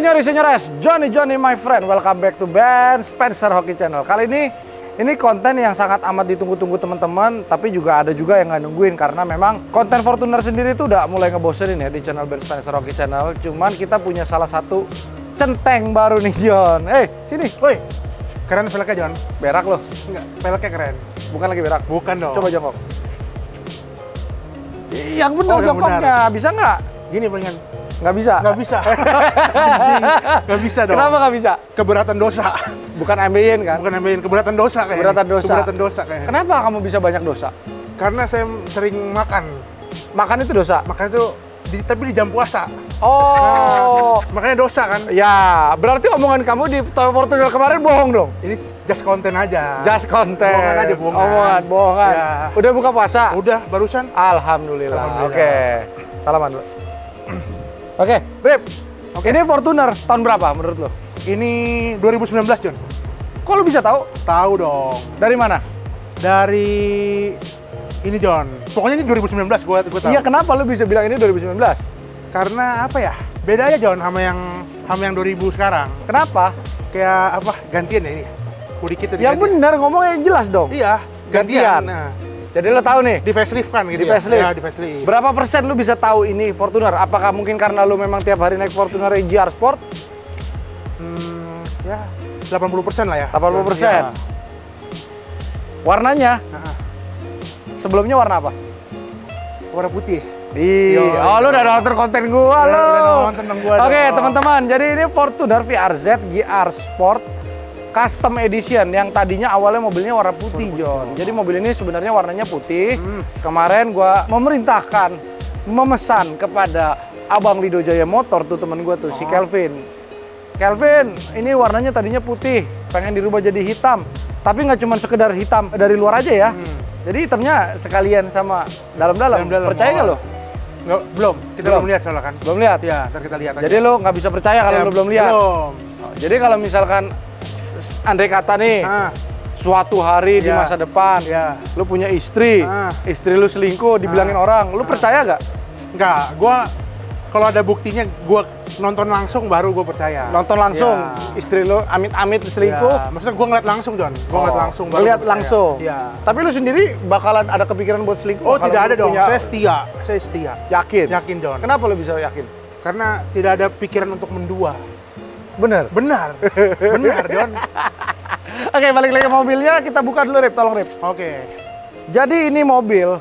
Senyores, Johnny my friend, welcome back to Ben Spencer Hoki Channel. Kali ini konten yang sangat amat ditunggu-tunggu teman-teman, tapi juga ada juga yang nggak nungguin karena memang konten Fortuner sendiri itu udah mulai ngebosenin ya di channel Ben Spencer Hoki Channel. Cuman kita punya salah satu centeng baru nih John. Sini, woi. Keren velgnya John. Berak loh. Enggak, velgnya keren. Bukan lagi berak. Bukan dong. Coba jongkok. Yang benar jongkoknya, bisa nggak? Gini pengen. Nggak bisa? Nggak bisa. Nggak bisa dong. Kenapa nggak bisa? Keberatan dosa. Bukan ambeien kan? Bukan ambeien, keberatan dosa kayaknya. Keberatan dosa. Keberatan dosa kayaknya. Kenapa kamu bisa banyak dosa? Karena saya sering makan. Makan itu dosa? Makan itu tapi di jam puasa. Oh. Nah, makanya dosa kan? Ya, berarti omongan kamu di Fortuner kemarin bohong dong? Ini just konten aja. Just konten. Bohongan aja, bohongan. Bohongan. Ya. Udah buka puasa? Udah, barusan. Alhamdulillah. Oke. Salaman dulu. Oke, Rip. Ini Fortuner tahun berapa menurut lo? Ini 2019, John. Kok lo bisa tahu? Tahu dong. Dari mana? Dari ini, John. Pokoknya ini 2019 gua tahu. Iya, kenapa lo bisa bilang ini 2019? Karena apa ya? Beda aja, John, sama yang 2000 sekarang. Kenapa? Kayak apa? Gantian ya ini. Dikit Ya benar, ngomongnya yang jelas dong. Iya, gantian. Nah. Jadi lo tahu nih? Di facelift kan gitu di facelift. Ya, di facelift. Berapa persen lo bisa tahu ini Fortuner? Apakah mungkin karena lo memang tiap hari naik Fortuner GR Sport? Ya 80% lah ya. 80%. Ya. Warnanya? Sebelumnya warna apa? Warna putih. Iya. Oh, lu udah nonton konten gua lo. Oke, teman-teman. Jadi ini Fortuner VRZ GR Sport Custom Edition yang tadinya awalnya mobilnya warna putih, John. Jadi mobil ini sebenarnya warnanya putih. Kemarin gua memesan kepada Abang Lido Jaya Motor tuh temen gua tuh si Kelvin. Kelvin, ini warnanya tadinya putih, pengen dirubah jadi hitam. Tapi nggak cuma sekedar hitam dari luar aja ya. Jadi hitamnya sekalian sama dalam-dalam. Percaya nggak lo? Nggak, belum. Kita belum lihat soalnya kan. Belum lihat? Ya, ntar kita lihat aja. Jadi lo nggak bisa percaya kalau lo belum lihat? Belum. Jadi kalau misalkan andai kata nih, suatu hari di masa depan, lu punya istri, istri lu selingkuh, dibilangin orang, lu percaya gak? Enggak, gua kalau ada buktinya, gua nonton langsung baru gua percaya. Nonton langsung, istri lu amit-amit selingkuh? Ya. Maksudnya gua ngeliat langsung, John. Gua ngeliat langsung. Ngeliat langsung? Iya. Tapi lu sendiri bakalan ada kepikiran buat selingkuh? Oh, tidak ada dong. Saya setia. Yakin? Yakin, John. Kenapa lu bisa yakin? Karena tidak ada pikiran untuk mendua. Bener? Benar, John. Oke, balik lagi ke mobilnya, kita buka dulu, Rip. Tolong, Rip. Oke. Jadi ini mobil,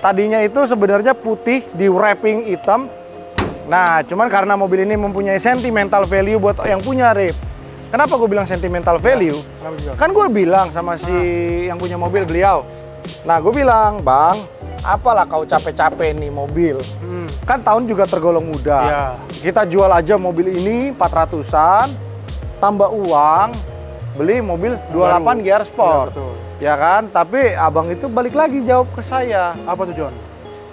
tadinya itu sebenarnya putih di wrapping hitam. Nah, cuman karena mobil ini mempunyai sentimental value buat yang punya, Rip. Kenapa gue bilang sentimental value? Kan gue bilang sama si yang punya mobil, beliau. Nah, gue bilang, Bang, apalah kau capek-capek nih mobil. Kan tahun juga tergolong muda. Ya. Kita jual aja mobil ini 400-an, tambah uang, beli mobil 28 GR Sport. Ya kan? Tapi abang itu balik lagi jawab ke saya. Apa tuh, John?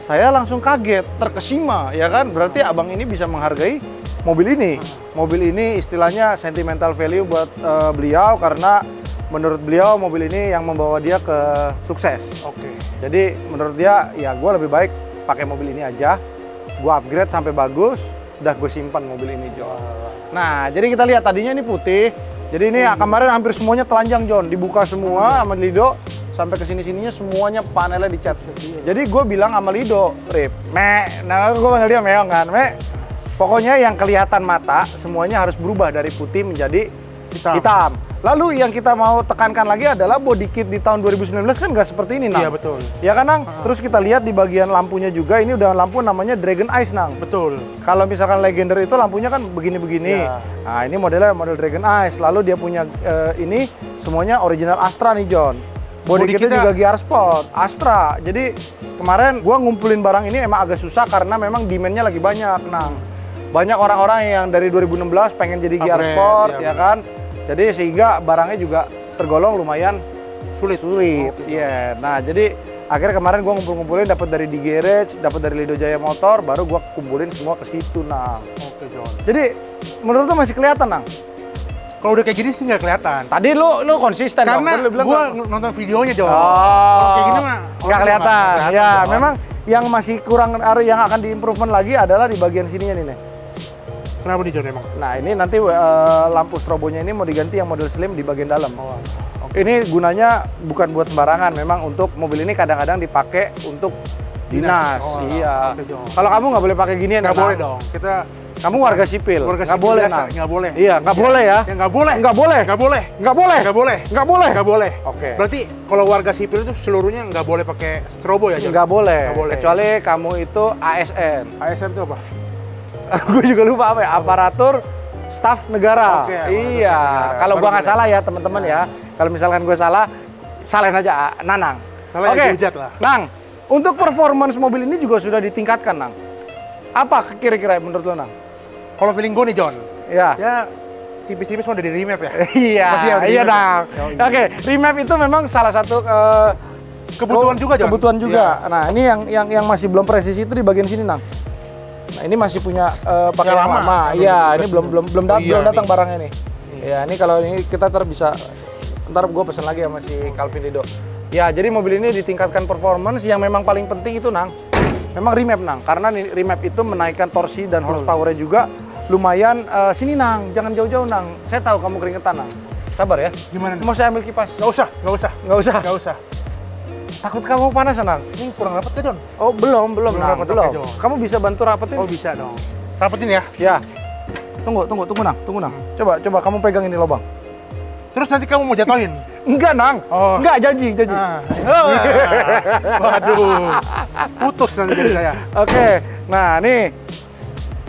Saya langsung kaget, terkesima, ya kan? Berarti abang ini bisa menghargai mobil ini. Mobil ini istilahnya sentimental value buat beliau karena menurut beliau mobil ini yang membawa dia ke sukses. Oke. Jadi menurut dia, ya gue lebih baik pakai mobil ini aja. Gue upgrade sampai bagus, udah gue simpan mobil ini, John. Nah, jadi kita lihat tadinya ini putih. Jadi ini kemarin hampir semuanya telanjang, John. Dibuka semua sama Lido, sampai ke sini-sininya semuanya panelnya dicat. Jadi gue bilang sama Lido, Rip, nah gue panggil dia meong kan, pokoknya yang kelihatan mata semuanya harus berubah dari putih menjadi hitam. Lalu yang kita mau tekankan lagi adalah body kit di tahun 2019 kan nggak seperti ini, Nang. Iya, betul. Ya kan, Nang? Terus kita lihat di bagian lampunya juga, ini udah lampu namanya Dragon Eyes, Nang. Betul. Kalau misalkan Legender itu lampunya kan begini-begini. Ya. Nah, ini modelnya model Dragon Eyes. Lalu dia punya ini semuanya original Astra nih, John. Body kitnya juga GR Sport, Astra. Jadi kemarin gua ngumpulin barang ini emang agak susah karena memang demand-nya lagi banyak, Nang. Banyak orang-orang yang dari 2016 pengen jadi GR Sport, ya kan? Jadi sehingga barangnya juga tergolong lumayan sulit. Iya. Nah, jadi akhirnya kemarin gua ngumpulin dapat dari di garage, dapat dari Lido Jaya Motor, baru gua kumpulin semua ke situ, Nang. Oke, John. Jadi menurut lu masih kelihatan, Nang? Kalau udah kayak gini sih nggak kelihatan. Tadi lu konsisten. Karena gue nonton videonya, John. Kalau kayak gini mah nggak kelihatan. Ya, memang yang masih kurang, yang akan diimprovement lagi adalah di bagian sininya nih. Kenapa nih John emang? Nah ini nanti lampu strobonya ini mau diganti yang model slim di bagian dalam. Oh, Ini gunanya bukan buat sembarangan, memang untuk mobil ini kadang-kadang dipakai untuk dinas. Oh, iya. oke, John. Kalau kamu nggak boleh pakai ginian, Nggak boleh dong. Kamu warga sipil, Warga nggak sipil boleh, biasa, nah. nggak boleh. Iya, nggak boleh ya. Ya nggak boleh. Nggak boleh. Nggak boleh. Nggak boleh. Nggak boleh. Nggak boleh. Nggak boleh. Oke. Berarti kalau warga sipil itu seluruhnya nggak boleh pakai strobo ya, John? Nggak boleh. Nggak boleh. Kecuali kamu itu ASN. ASN itu apa? Gue juga lupa apa ya, aparatur staf negara. Oke, Iya. negara. Kalau Baru gua nggak boleh. salah ya teman-teman ya. Kalau misalkan gue salah, salahin aja Nanang. Salah ya dihujat lah. Nang, untuk performance mobil ini juga sudah ditingkatkan, Nang. Apa kira-kira menurut lo, Nang? Kalau feeling gue nih, John, Ya. ya tipis-tipis mau udah di remap ya. Iya, Pasti ya, iya remap ya? Nang. Yoi. Oke, remap itu memang salah satu Kebutuhan juga, John. kebutuhan juga. Iya. Nah, ini yang masih belum presisi itu di bagian sini, Nang. Nah, ini masih punya pakai Yang yang lama. lama. Yang Iya, belum- ini belum Oh, iya, belum datang nih. barangnya nih. Ya, ini kalau ini kita bisa ntar gue pesan lagi sama si Calvin Dido. Ya, jadi mobil ini ditingkatkan performance yang memang paling penting itu, Nang. Memang remap, Nang. Karena remap itu menaikkan torsi dan horsepower-nya juga lumayan. Sini, Nang. Jangan jauh-jauh, Nang. Saya tahu kamu keringetan, Nang. Sabar ya. Gimana nih? Mau saya ambil kipas? Nggak usah, nggak usah. Nggak usah. Nggak usah. Takut kamu panas, Nang. Ini kurang rapat ya, John? Oh, belum, Belum Nang. rapat, Belum. oke, Jo. Kamu bisa bantu rapetin? Oh, bisa dong. Rapetin ya. Ya. Tunggu, Nang. Tunggu, Nang. Coba kamu pegang ini lubang. Terus nanti kamu mau jatuhin? Enggak, Nang. Oh. Enggak, janji. Ah. Waduh. Putus nanti jadi saya. Oke. Nah, nih.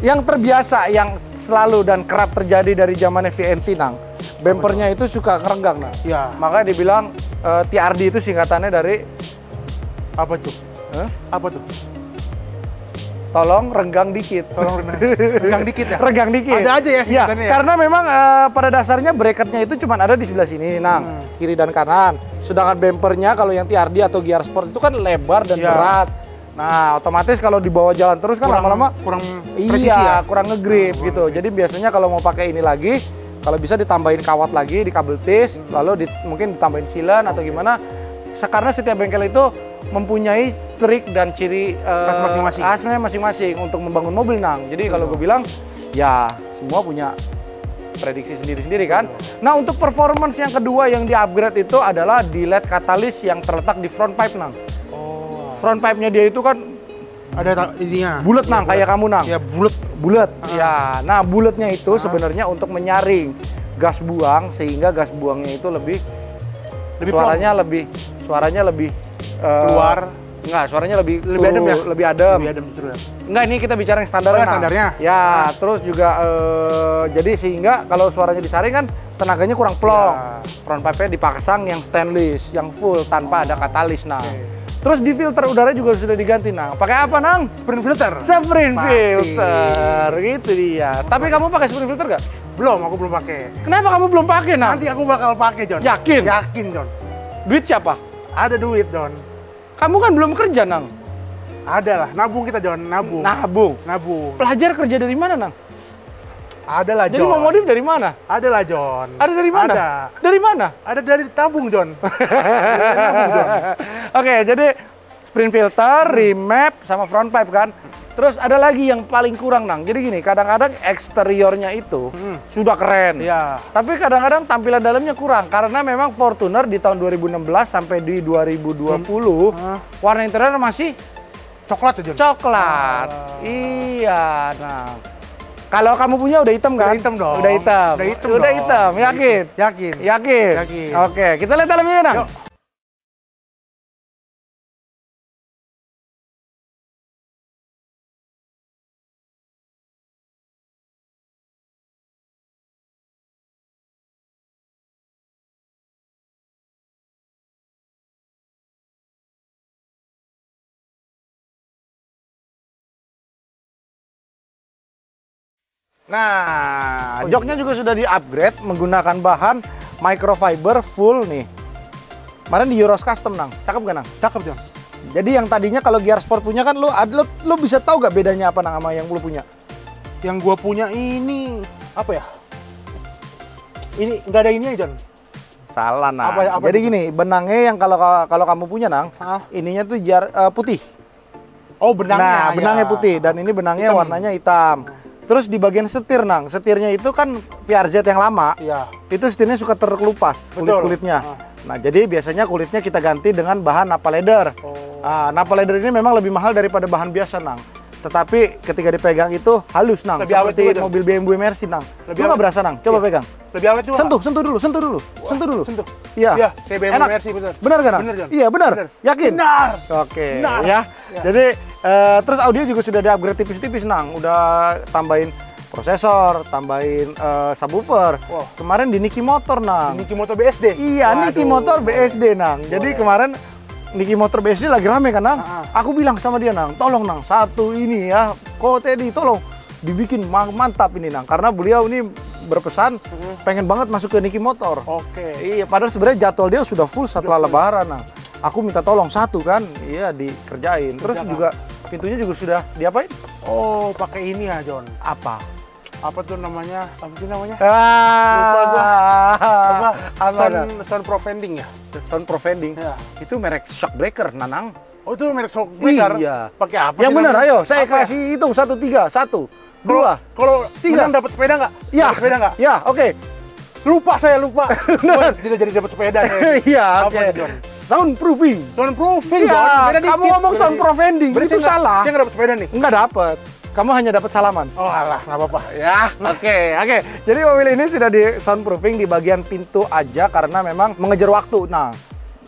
Yang terbiasa, yang selalu dan kerap terjadi dari zamannya VNT, Nang. Bempernya itu suka ngerenggang, Nang. Iya. Makanya dibilang TRD itu singkatannya dari Apa tuh? Hah? Apa tuh? tolong renggang dikit. Tolong renggang dikit ya? Renggang dikit. Ada aja ya Iya, singkatannya ya? karena memang pada dasarnya bracketnya itu cuma ada di sebelah sini, Nang. Kiri dan kanan. Sedangkan bempernya kalau yang TRD atau Gear Sport itu kan lebar dan Iya. berat. Nah, otomatis kalau dibawa jalan terus kan lama-lama kurang presisi iya, ya? kurang ngegrip gitu. Jadi biasanya kalau mau pakai ini lagi, kalau bisa ditambahin kawat lagi di kabel tis, lalu mungkin ditambahin silen atau gimana. Karena setiap bengkel itu mempunyai trik dan ciri Khas masing-masing. khasnya masing-masing untuk membangun mobil, Nang. Jadi kalau gue bilang ya semua punya prediksi sendiri-sendiri kan. Nah, untuk performance yang kedua yang di-upgrade itu adalah di LED katalis yang terletak di front pipe, Nang. Oh. Front pipe-nya dia itu kan Ada ininya. bulat, Nang, kayak kamu, Nang. Ya bulat. Bulat. Ya, nah bulatnya itu sebenarnya untuk menyaring gas buang sehingga gas buangnya itu lebih suaranya lebih Keluar. Enggak, suaranya lebih adem ya? Lebih adem. Lebih adem justru ya. Enggak, ini kita bicara yang standarnya. Oh, yang Nang. standarnya? Ya, terus juga jadi sehingga kalau suaranya disaring kan tenaganya kurang plong. Ya. Front pipe-nya dipasang yang stainless, yang full tanpa ada katalis, Nang. Oke. Terus di filter udara juga sudah diganti, Nang. Pakai apa, Nang? Sprint filter? Sprint Pasti. filter, gitu dia. Tapi kamu pakai sprint filter gak? Belum, aku belum pakai. Kenapa kamu belum pakai, Nang? Nanti aku bakal pakai, John. Yakin? Yakin, John. Duit siapa? Ada duit, John. Kamu kan belum kerja, Nang. Ada lah, nabung kita, John. Nabung. Nabung. Nabung. Pelajar kerja dari mana, Nang? Ada lah, Jadi John. mau modif dari mana? Ada lah, John. Ada dari mana? Ada. Dari mana? Ada dari tabung, John. Dari nabung, John. Oke, jadi sprint filter, remap, sama front pipe kan. Terus ada lagi yang paling kurang, Nang. Jadi gini, kadang-kadang eksteriornya itu sudah keren. Iya. Tapi kadang-kadang tampilan dalamnya kurang karena memang Fortuner di tahun 2016 sampai di 2020 warna interior masih Coklat ya, John? coklat. Iya, nah. Kalau kamu punya udah hitam kan? Udah hitam dong. Udah hitam. Udah hitam Udah dong. hitam, yakin? Yakin. Yakin? Yakin. Oke, kita lihat dalamnya, Nang. Yuk. Nah, joknya juga sudah di-upgrade menggunakan bahan microfiber full nih. Kemarin di Euros Custom, Nang. Cakep gak, Nang? Cakep, John. Jadi yang tadinya kalau Gear Sport punya kan lu bisa tahu gak bedanya apa, Nang, sama yang lu punya? Yang gua punya ini apa ya? Ini nggak ada ininya, John. Salah, Nang. Apa Jadi itu? gini, benangnya yang kalau kamu punya, Nang, Hah? ininya tuh putih. Oh, benangnya. Nah, benangnya ya. putih dan ini benangnya Hitam. warnanya hitam. Terus di bagian setir, Nang. Setirnya itu kan VRZ yang lama. Iya. Itu setirnya suka terkelupas kulit-kulitnya. Nah, jadi biasanya kulitnya kita ganti dengan bahan Nappa leather. Nah, Nappa leather ini memang lebih mahal daripada bahan biasa, Nang. Tetapi ketika dipegang itu halus, Nang. Lebih awet seperti juga, mobil BMW Mercy, Nang. Lebih Lu nggak awet. berasa, Nang? Coba pegang. Lebih awet juga. Sentuh dulu. Wah, Sentuh dulu. sentuh. Iya. Iya, kayak BMW Enak. Mercy, bener. Benar kan, Nang? Bener, Jon. Iya, benar. Bener. Yakin? Benar. Oke, Benar. ya. Ya. Jadi terus audio juga sudah di-upgrade tipis-tipis, Nang. Udah tambahin prosesor, tambahin subwoofer. Wow. Kemarin di Niki Motor, Nang. Niki Moto BSD. Iya, Waduh. Niki Motor BSD, Nang. Jadi kemarin Niki Motor BSD lagi rame kan, Nang? Aku bilang sama dia, Nang, tolong, Nang, satu ini ya, Teddy, tolong dibikin mantap ini, Nang. Karena beliau ini berpesan pengen banget masuk ke Niki Motor. Oke. Iya, padahal sebenarnya jadwal dia sudah full setelah Lebaran, Nang. Aku minta tolong satu kan, iya dikerjain. Terus juga pintunya juga sudah diapain? Oh, pakai ini ya, Jon. Apa? Apa tuh namanya? Apa sih namanya? Soundproof vending ya? Soundproof vending. Iya. Itu merek Shockbreaker, Nanang. Oh, itu merek Shockbreaker. Iya. Pakai apa? Yang sih benar, namanya? ayo, saya Apa ya? kasih hitung 1, 3, 1, 2. Kalau Tiga. menang dapat sepeda nggak? Ya, Dapat sepeda nggak? Ya, oke. Lupa saya lupa. Beneran? Wah, tidak jadi dapat sepeda saya. Iya, Apa oke. tuh, Jon? Soundproofing. Soundproofing, Iya, Jon. Beda kamu dikit ngomong berarti. soundproof vending, Berarti itu nggak- salah. Saya nggak dapat sepeda nih. Enggak dapat. Kamu hanya dapat salaman. Oh alah, nggak apa-apa. Ya, oke. Jadi mobil ini sudah di soundproofing di bagian pintu aja karena memang mengejar waktu. Nah,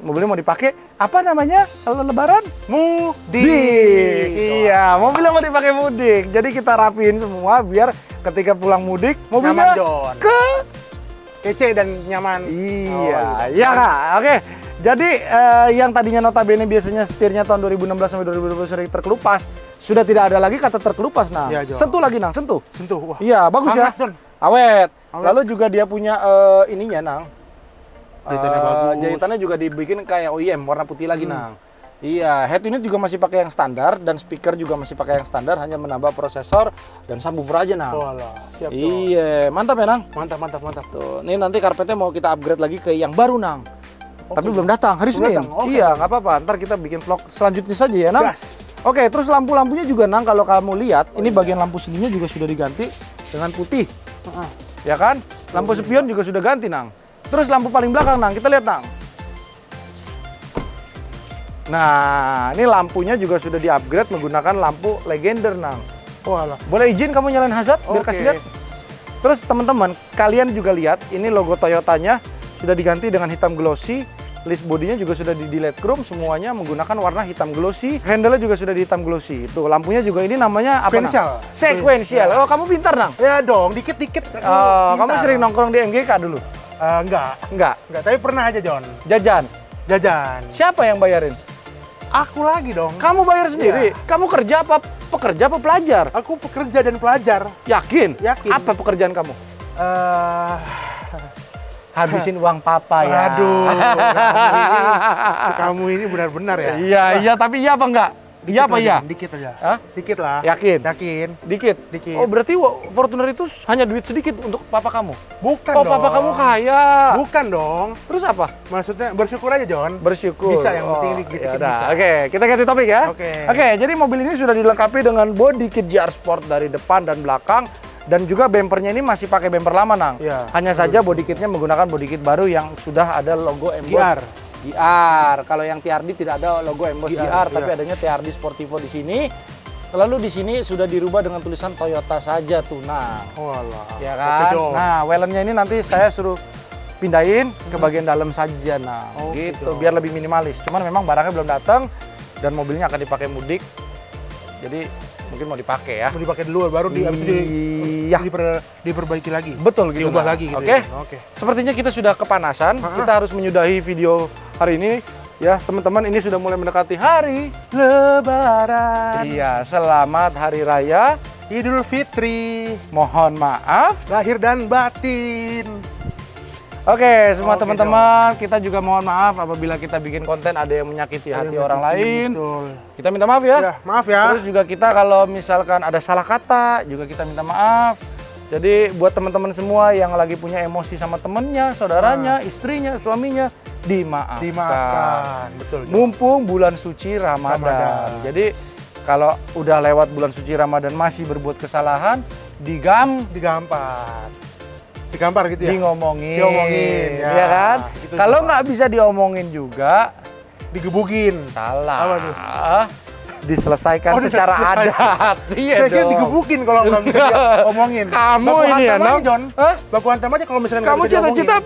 mobilnya mau dipakai apa namanya kalau Lebaran? Mudik. Iya, mobilnya mau dipakai mudik. Jadi kita rapiin semua biar ketika pulang mudik mobilnya Nyaman, Jon. ke Kece dan nyaman. iya, ya Kak. Oke. Jadi yang tadinya notabene biasanya setirnya tahun 2016 sampai 2020 sering terkelupas, sudah tidak ada lagi kata terkelupas. Nah, Iya, Jon. sentuh lagi, Nang, sentuh. Sentuh. Wah. Iya, bagus Hangat, ya. Jon. Awet. Awet. Lalu juga dia punya ininya, Nang. Jahitannya bagus. Jahitannya juga dibikin kayak OEM, warna putih lagi, Nang. Iya, head unit juga masih pakai yang standar dan speaker juga masih pakai yang standar, hanya menambah prosesor dan subwoofer aja, Nang. Oh alah, siap, Jon. Iya, mantap ya, Nang. Mantap. Tuh, ini nanti karpetnya mau kita upgrade lagi ke yang baru, Nang. Tapi belum datang, hari Belum Senin. datang, oke. Iya, nggak apa-apa. Ntar kita bikin vlog selanjutnya saja ya, Nang. Gas. Oke, terus lampu-lampunya juga, Nang, kalau kamu lihat, ini bagian lampu sininya juga sudah diganti dengan putih. Ya kan? Lampu spion juga sudah ganti, Nang. Terus lampu paling belakang, Nang, kita lihat, Nang. Nah, ini lampunya juga sudah di-upgrade menggunakan lampu Legender, Nang. Oh alah. Boleh izin kamu nyalain hazard biar Oke. kasih lihat? Terus teman-teman, kalian juga lihat ini logo Toyotanya sudah diganti dengan hitam glossy. List bodinya juga sudah di delete chrome, semuanya menggunakan warna hitam glossy. Handle-nya juga sudah di hitam glossy. Tuh, lampunya juga ini namanya apa, Nang? Sequential. Sequential. Oh, kamu pintar, Nang. Ya dong, dikit-dikit. Oh, kamu sering nongkrong di MGK dulu? Enggak, Enggak. tapi pernah aja, Jon. Jajan. Jajan. Siapa yang bayarin? Aku lagi dong. Kamu bayar sendiri. Iya. Kamu kerja apa pekerja apa pelajar? Aku pekerja dan pelajar. Yakin? Yakin. Apa pekerjaan kamu? Eh, Habisin uang papa ya. Aduh, kamu ini benar-benar ya. Iya, tapi iya apa enggak? Iya apa iya? Dikit aja. Hah? Dikit lah. Yakin? Yakin. Dikit? Dikit. Oh, berarti Fortuner itu hanya duit sedikit untuk papa kamu? Bukan Oh, dong. papa kamu kaya. Bukan dong. Terus apa? Maksudnya bersyukur aja, Jon. Bersyukur. Bisa, yang penting Oh, dikit-dikit yaudah. bisa. Oke, kita ganti topik ya. Oke. Jadi mobil ini sudah dilengkapi dengan body kit GR Sport dari depan dan belakang. Dan juga bempernya ini masih pakai bemper lama, Nang. Iya. Hanya saja body kitnya menggunakan body kit baru yang sudah ada logo emboss GR. GR. Kalau yang TRD tidak ada logo emboss GR, GR, tapi iya. adanya TRD Sportivo di sini. Lalu di sini sudah dirubah dengan tulisan Toyota saja tuh, Nang. Oh alah. Ya Oke, kan? Jon. Nah, welennya ini nanti saya suruh pindahin ke bagian dalam saja, Nang. Oke, Gitu, Jon. biar lebih minimalis. Cuman memang barangnya belum datang dan mobilnya akan dipakai mudik. Jadi mungkin mau dipakai ya. Mau dipakai dulu baru habis itu Iya. diperbaiki lagi. Betul gitu. Diubah Nang. lagi gitu. Oke. ya. Oke. Sepertinya kita sudah kepanasan. Kita harus menyudahi video hari ini. Ya, teman-teman, ini sudah mulai mendekati hari Lebaran. Iya, selamat hari raya. Idul Fitri. Mohon maaf. Lahir dan batin. Oke, semua Oke, teman-teman, kita juga mohon maaf apabila kita bikin konten ada yang menyakiti hati orang lain. Betul. Kita minta maaf ya. Ya, maaf ya. Terus juga kita kalau misalkan ada salah kata, juga kita minta maaf. Jadi buat teman-teman semua yang lagi punya emosi sama temennya, saudaranya, istrinya, suaminya, dimaafkan. Dimaafkan. Betul. Jon. Mumpung bulan suci Ramadan. Ramadan. Jadi kalau udah lewat bulan suci Ramadan masih berbuat kesalahan, digampar gitu ya. Diomongin, ya, ya kan? gitu Kalau juga. nggak bisa diomongin juga, Digebukin. salah. Apa tuh? Diselesaikan secara diselesaikan. adat. Iya Saya kira dong. digebukin kalau nggak bisa diomongin. Kamu Baku ini ya, hantam aja, Nok? John. Hah? Baku hantam aja kalau misalnya Kamu nggak bisa diomongin. cita-cita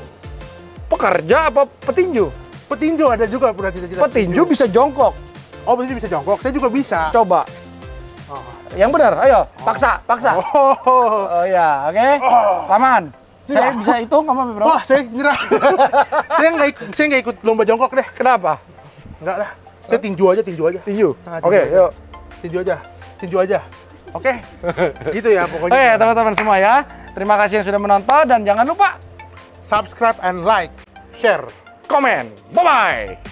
pekerja apa petinju? Petinju ada juga pernah cita-cita. Petinju bisa jongkok. Oh, petinju bisa jongkok. Saya juga bisa. Coba. Oh. Yang benar, ayo, paksa. Oh. Oh ya, oke. Laman. Saya bisa hitung kamu berapa? Wah, saya nyerah. saya nggak ikut lomba jongkok deh. Kenapa? Enggak lah. Saya tinju aja. Tinju. Nah, Oke, tinju. yuk. Tinju aja. Oke. Gitu ya pokoknya. Oke, teman-teman semua ya. Terima kasih yang sudah menonton dan jangan lupa Subscribe and like, share. komen. Bye-bye.